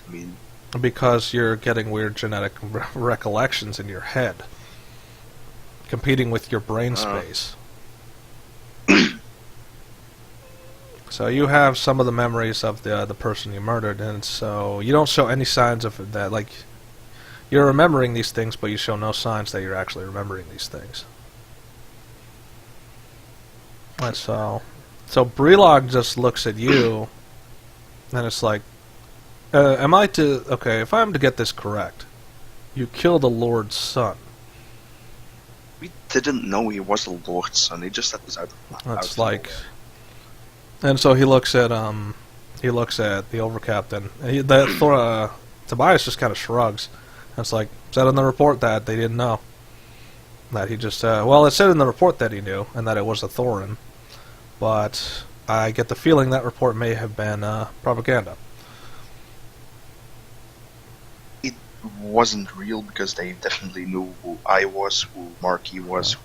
I mean... Because you're getting weird genetic recollections in your head, competing with your brain space. So you have some of the memories of the person you murdered, and so you don't show any signs of that. Like, you're remembering these things, but you show no signs that you're actually remembering these things. And so Brelog just looks at you, and it's like, am I to... Okay, if I'm to get this correct, you killed a lord's son. We didn't know he was a lord's son, he just said this out of... That's like... And so he looks at the overcaptain. Tobias just kind of shrugs. And it's like, said in the report that they didn't know. That he just, well, it said in the report that he knew, and that it was a Thorin. But I get the feeling that report may have been propaganda. It wasn't real because they definitely knew who I was, who Marky was.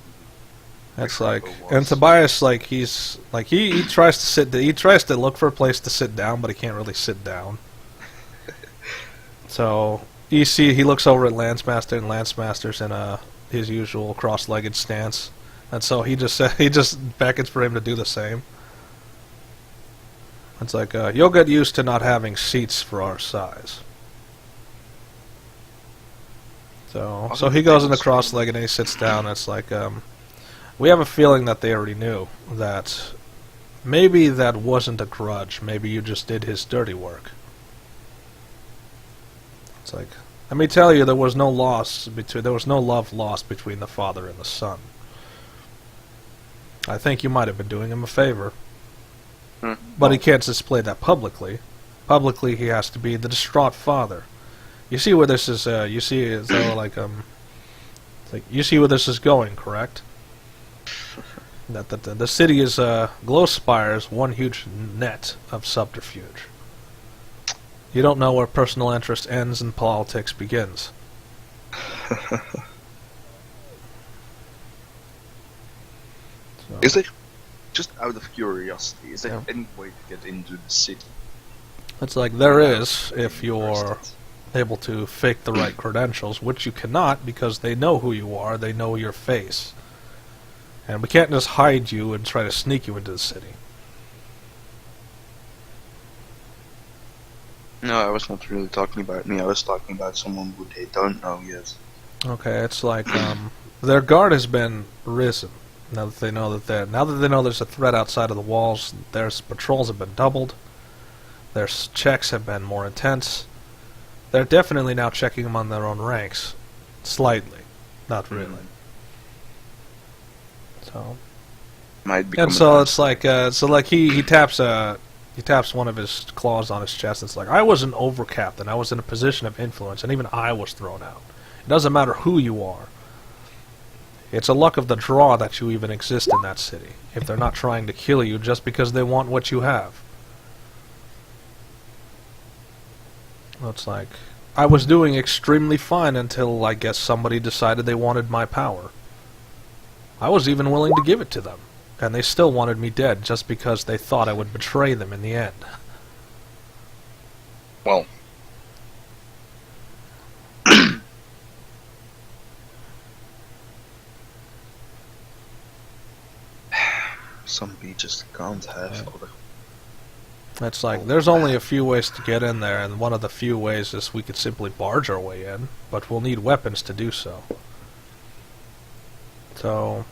It's like, and Tobias, like, he's like he tries to he tries to look for a place to sit down, but he can't really sit down. So you see, he looks over at Lancemaster, and Lancemaster's in his usual cross-legged stance, and so he just beckons for him to do the same. It's like, you'll get used to not having seats for our size. So he goes into cross-legged and he sits down. And it's like, we have a feeling that they already knew that maybe that wasn't a grudge. Maybe you just did his dirty work. It's like, let me tell you, there was no love lost between the father and the son. I think you might have been doing him a favor. But he can't display that publicly. Publicly, he has to be the distraught father. You see where this is, you see as though, like, you see where this is going, correct? That the city is, glow spires one huge net of subterfuge. You don't know where personal interest ends and politics begins. Is there, just out of curiosity, is there any way to get into the city? It's like, there is, if you're able to fake the right credentials, which you cannot because they know who you are, they know your face. And we can't just hide you and try to sneak you into the city. No, I was not really talking about me, I was talking about someone who they don't know yet. Okay, it's like, their guard has been risen. Now that they know there's a threat outside of the walls, their patrols have been doubled. Their checks have been more intense. They're definitely now checking them on their own ranks. Slightly. Not really. So... And so it's like, he taps one of his claws on his chest. It's like, I was an overcaptain. I was in a position of influence, and even I was thrown out. It doesn't matter who you are. It's a luck of the draw that you even exist in that city, if they're not trying to kill you just because they want what you have. It's like, I was doing extremely fine until, I guess, somebody decided they wanted my power. I was even willing to give it to them, and they still wanted me dead just because they thought I would betray them in the end. Well... some beaches can't have other... It's like, there's only a few ways to get in there, and one of the few ways is we could simply barge our way in, but we'll need weapons to do so. So,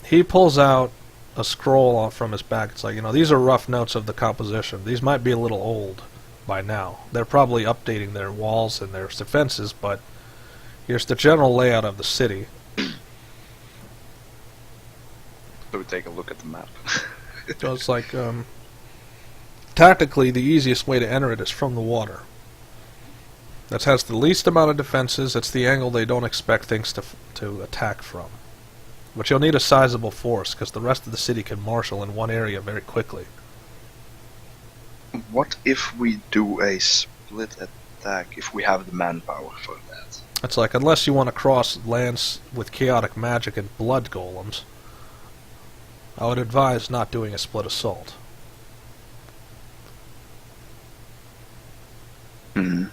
he pulls out a scroll from his back. It's like, these are rough notes of the composition. These might be a little old by now. They're probably updating their walls and their defenses, but here's the general layout of the city. So we take a look at the map. So it's like, tactically, the easiest way to enter it is from the water. That has the least amount of defenses. It's the angle they don't expect things to attack from. But you'll need a sizable force, because the rest of the city can marshal in one area very quickly. What if we do a split attack, if we have the manpower for that? It's like, unless you want to cross lands with chaotic magic and blood golems, I would advise not doing a split assault. Hmm.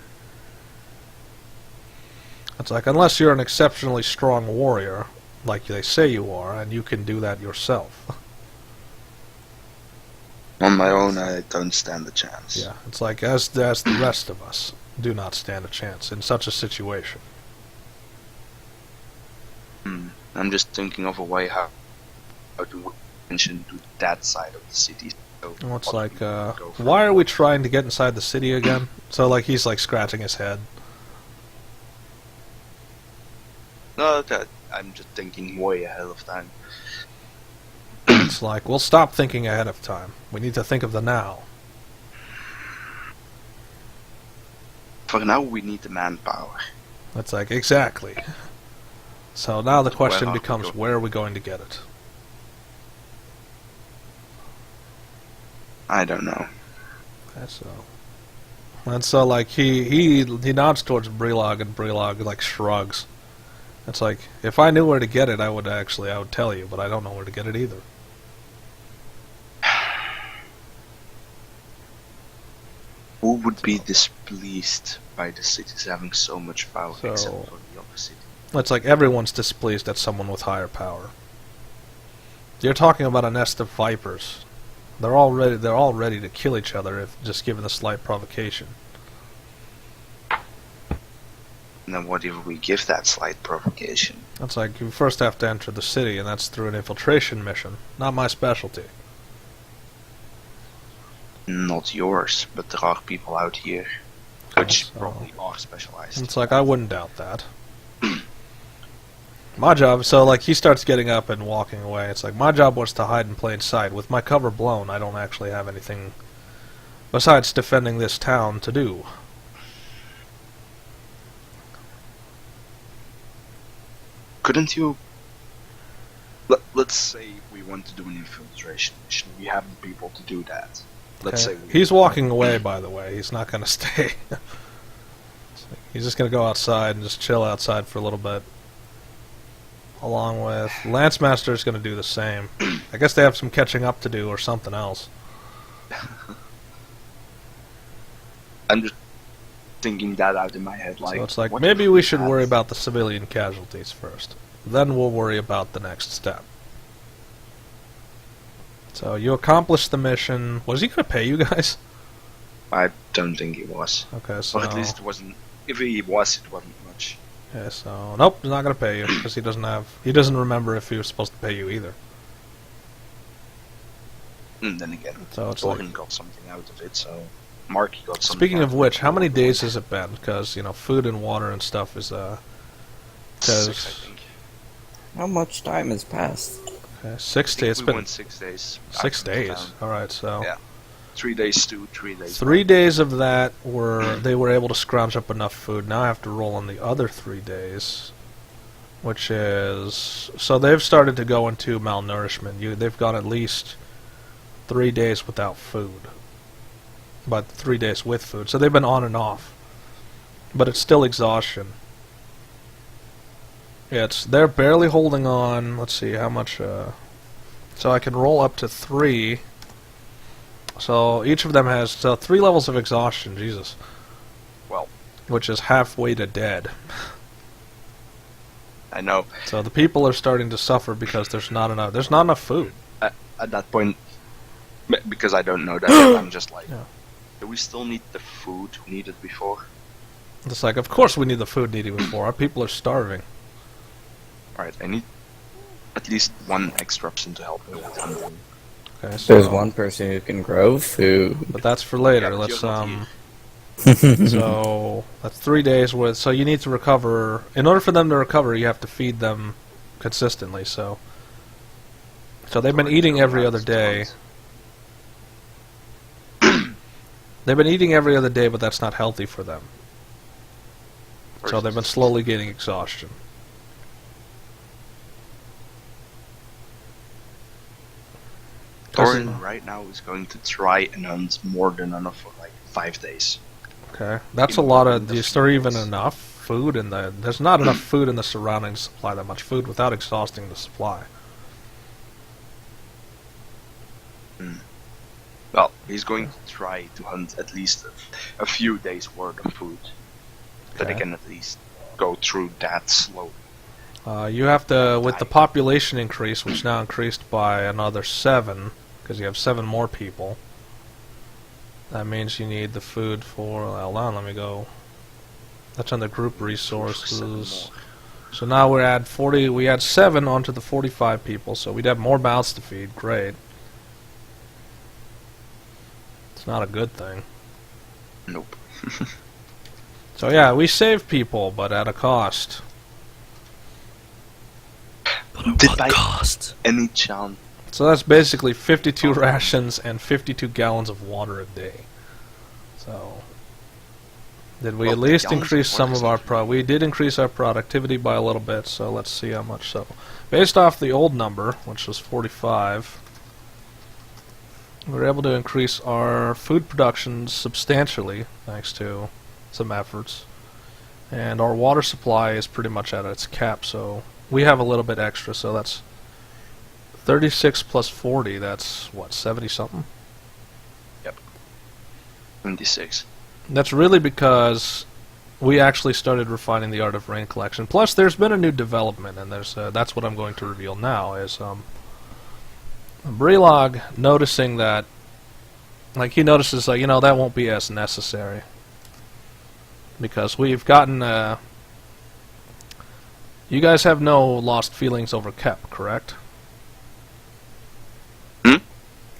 It's like, unless you're an exceptionally strong warrior, like they say you are, and you can do that yourself. On my own, I don't stand a chance. Yeah, it's like, as the rest of us do not stand a chance in such a situation. I'm just thinking of a way how to mention to that side of the city. So Well, it's like, why are we trying to get inside the city again? So, like, he's, like, scratching his head. No, I'm just thinking way ahead of time. It's like, we'll stop thinking ahead of time. We need to think of the now. For now, we need the manpower. It's like, exactly. So now the question Where are we becomes, going? where are we going to get it? I don't know. Okay, and so, like, he nods towards Brelog, and Brelog, like, shrugs. It's like, if I knew where to get it, I would tell you, but I don't know where to get it either. Who would be displeased by the cities having so much power So- except for the other city? It's like everyone's displeased at someone with higher power. You're talking about a nest of vipers. They're all ready to kill each other if just given the slight provocation. And then what if we give that slight provocation? It's like, you first have to enter the city, and that's through an infiltration mission. Not my specialty. Not yours, but there are people out here which So- probably are specialized. It's like, I wouldn't doubt that. My job, so, like, he starts getting up and walking away. It's like, my job was to hide in plain sight. With my cover blown, I don't actually have anything besides defending this town to do. Couldn't you... Let's say we want to do an infiltration mission. We have the people to do that. Let's Okay. say we... He's walking away, by the way. He's not going to stay. He's just going to go outside and just chill outside for a little bit. Along with... Lancemaster's going to do the same. I guess they have some catching up to do or something else. I'm just thinking that out in my head. Like, So it's like, what maybe if we should had- worry about the civilian casualties first. Then we'll worry about the next step. So you accomplished the mission. Was he going to pay you guys? I don't think he was. Okay, so... Or at least it wasn't... If he was, it wasn't much. Okay, so... Nope, he's not going to pay you, because he doesn't remember if he was supposed to pay you either. And then again, So it's Thorin like... got something out of it, so... Marky got something Speaking out of which, it. how many days has it been? Because, you know, food and water and stuff is, 6, I 'cause- think. How much time has passed? Okay, 6 I think days. It's we been went 6 days. 6 out of days. town. Alright, so... Yeah. 3 days stew, 3 days... 3 days of that they were able to scrounge up enough food. Now I have to roll on the other 3 days, which is... So they've started to go into malnourishment. They've gone at least 3 days without food. But 3 days with food. So they've been on and off. But it's still exhaustion. Yeah, they're barely holding on. Let's see, how much... So I can roll up to 3... So each of them has 3 levels of exhaustion, Jesus. Well, Which is halfway to dead. I know. So the people are starting to suffer because there's not enough food. At that point, because I don't know that yet, I'm just like... Yeah. Do we still need the food we needed before? It's like, of course we need the food needed before. Our people are starving. Alright, I need at least one extra person to help me with hunting. Okay, so, There's one person who can grow food. but that's for later. Yeah, but Let's you're not So that's 3 days worth. So you need to recover. In order for them to recover, you have to feed them consistently. So they've been eating every other day. They've been eating every other day, but that's not healthy for them. So they've been slowly gaining exhaustion. Thorin right now is going to try and hunt more than enough for like 5 days. Okay, that's a lot of. Is there even enough food in the? There's not enough food in the surroundings to supply that much food without exhausting the supply. Well, he's going to try to hunt at least a few days worth of food. So they Okay. can at least go through that slowly. You have to, with the population increase, which now increased by another 7, because you have 7 more people. That means you need the food for. Hold on, let me go. That's under group resources. So now we're at 40. We add 7 onto the 45 people, so we'd have more mouths to feed. Great. It's not a good thing. Nope. So yeah, we save people, but at a cost. Did by any chance? So that's basically 52 rations and 52 gallons of water a day. So, did we Well, at least gallons of increase some water of our we did increase our productivity by a little bit, so let's see how much. So, based off the old number, which was 45, we were able to increase our food production substantially, thanks to some efforts. And our water supply is pretty much at its cap, so we have a little bit extra, so that's 36 plus 40, that's what, 70 something? Yep. 26. That's really because we actually started refining the art of rain collection. Plus, there's been a new development, and there's that's what I'm going to reveal now, is Brelog noticing that, like, he notices, like, that won't be as necessary. Because we've gotten, you guys have no lost feelings over Kep, correct?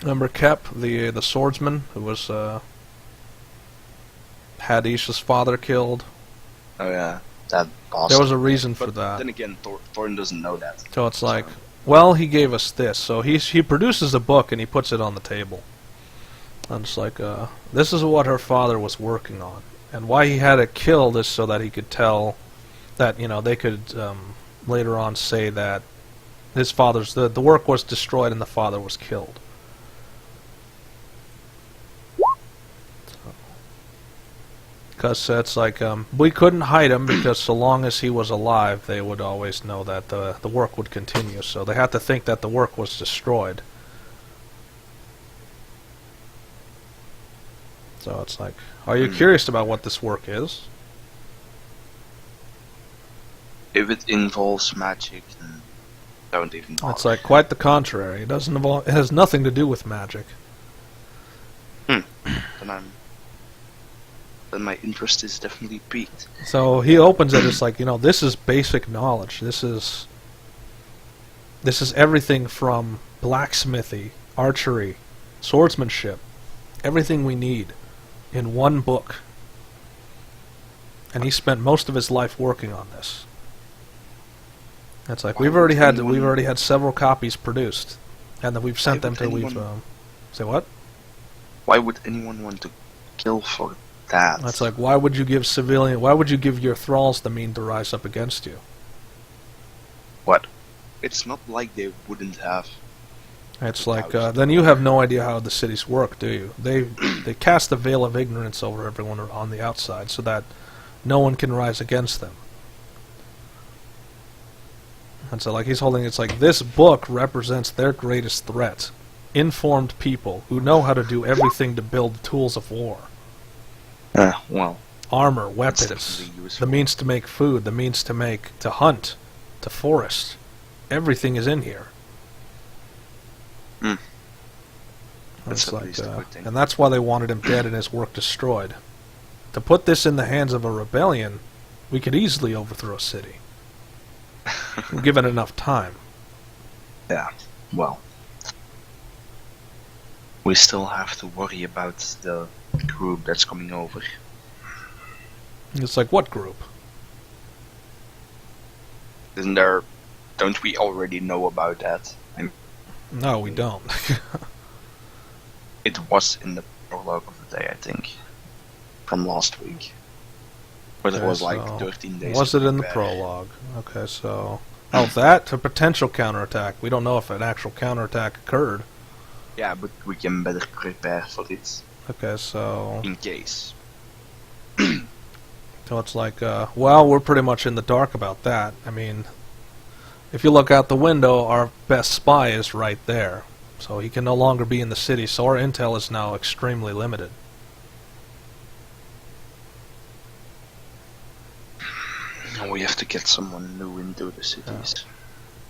Remember Kep, the swordsman who was had Isha's father killed? Oh yeah, that boss. There was a reason for But that. then again, Thorn doesn't know that. So it's like, well, he gave us this. So he produces a book and he puts it on the table. And it's like, this is what her father was working on. And why he had it killed is so that he could tell that, they could later on say that his father's, the work was destroyed and the father was killed. Because it's like, we couldn't hide him because so long as he was alive, they would always know that the work would continue. So they had to think that the work was destroyed. So it's like, are you curious about what this work is? If it involves magic, then don't even bother. It's like quite the contrary. It doesn't involve. It has nothing to do with magic. Then my interest is definitely piqued. So he opens it. It's like, this is basic knowledge. This is everything from blacksmithy, archery, swordsmanship, everything we need in one book. And he spent most of his life working on this. It's like we've already had several copies produced, and then we've sent them to say what? Why would anyone want to kill for that? That's like, why would you give your thralls the mean to rise up against you? What? It's not like they wouldn't have. It's like, then you have no idea how the cities work, do you? They cast a veil of ignorance over everyone on the outside so that no one can rise against them. And so, like, he's holding, it's like, this book represents their greatest threat. Informed people who know how to do everything to build tools of war. Well. Armor, weapons, the means to make food, the means to hunt, to forest. Everything is in here. That's at like, least a good thing. and that's why they wanted him dead and his work destroyed. To put this in the hands of a rebellion, we could easily overthrow a city. Given enough time. Yeah, well. We still have to worry about the group that's coming over. It's like, what group? Isn't there... Don't we already know about that? No, we don't. It was in the prologue of the day, I think. From last week. But it was like 13 days. Was it in the prologue? Okay, so... Oh, that? A potential counterattack. We don't know if an actual counterattack occurred. Yeah, but we can better prepare for it. Okay, so... In case. So it's like, well, we're pretty much in the dark about that. I mean, if you look out the window, our best spy is right there. So he can no longer be in the city, so our intel is now extremely limited. We have to get someone new into the cities.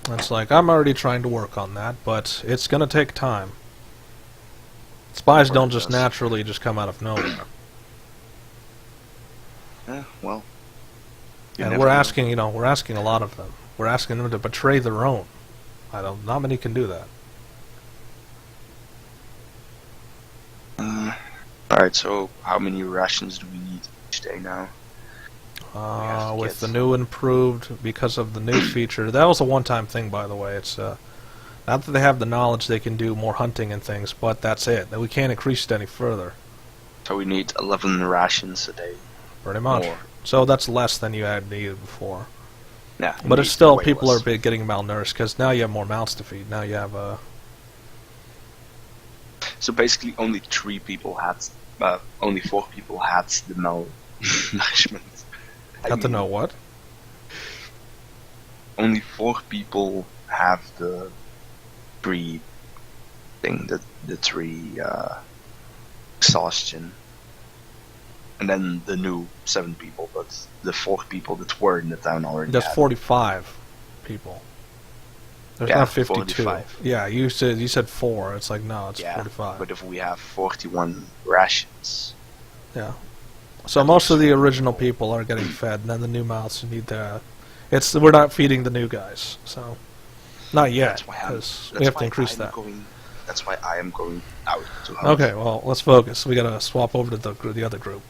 It's like, I'm already trying to work on that, but it's gonna take time. Spies don't just naturally just come out of nowhere. Yeah, well. And we're asking, we're asking a lot of them. We're asking them to betray their own. Not many can do that. Alright, so how many rations do we need each day now? With the new improved, because of the new feature. That was a one-time thing, by the way. It's not that they have the knowledge, they can do more hunting and things, but that's it. We can't increase it any further. So we need 11 rations a day. Pretty much. More. So that's less than you had needed before. Yeah, but it's still, people are getting malnourished, because now you have more mouths to feed. Now you have So basically only 4 people had the malnourishment. Have to know what? Only 4 people have the 3 thing, the 3 exhaustion. And then the new 7 people, but the 4 people that were in the town already There's had 45 people. There's not 52. 45. Yeah, you said 4. It's like, no, it's 45. But if we have 41 rations... Yeah. So most of the original people are getting fed, and then the new mouths need to... We're not feeding the new guys, so... Not yet, because we have to increase that. That's why I am going out to hunt. Okay, well, let's focus. We gotta swap over to the other group.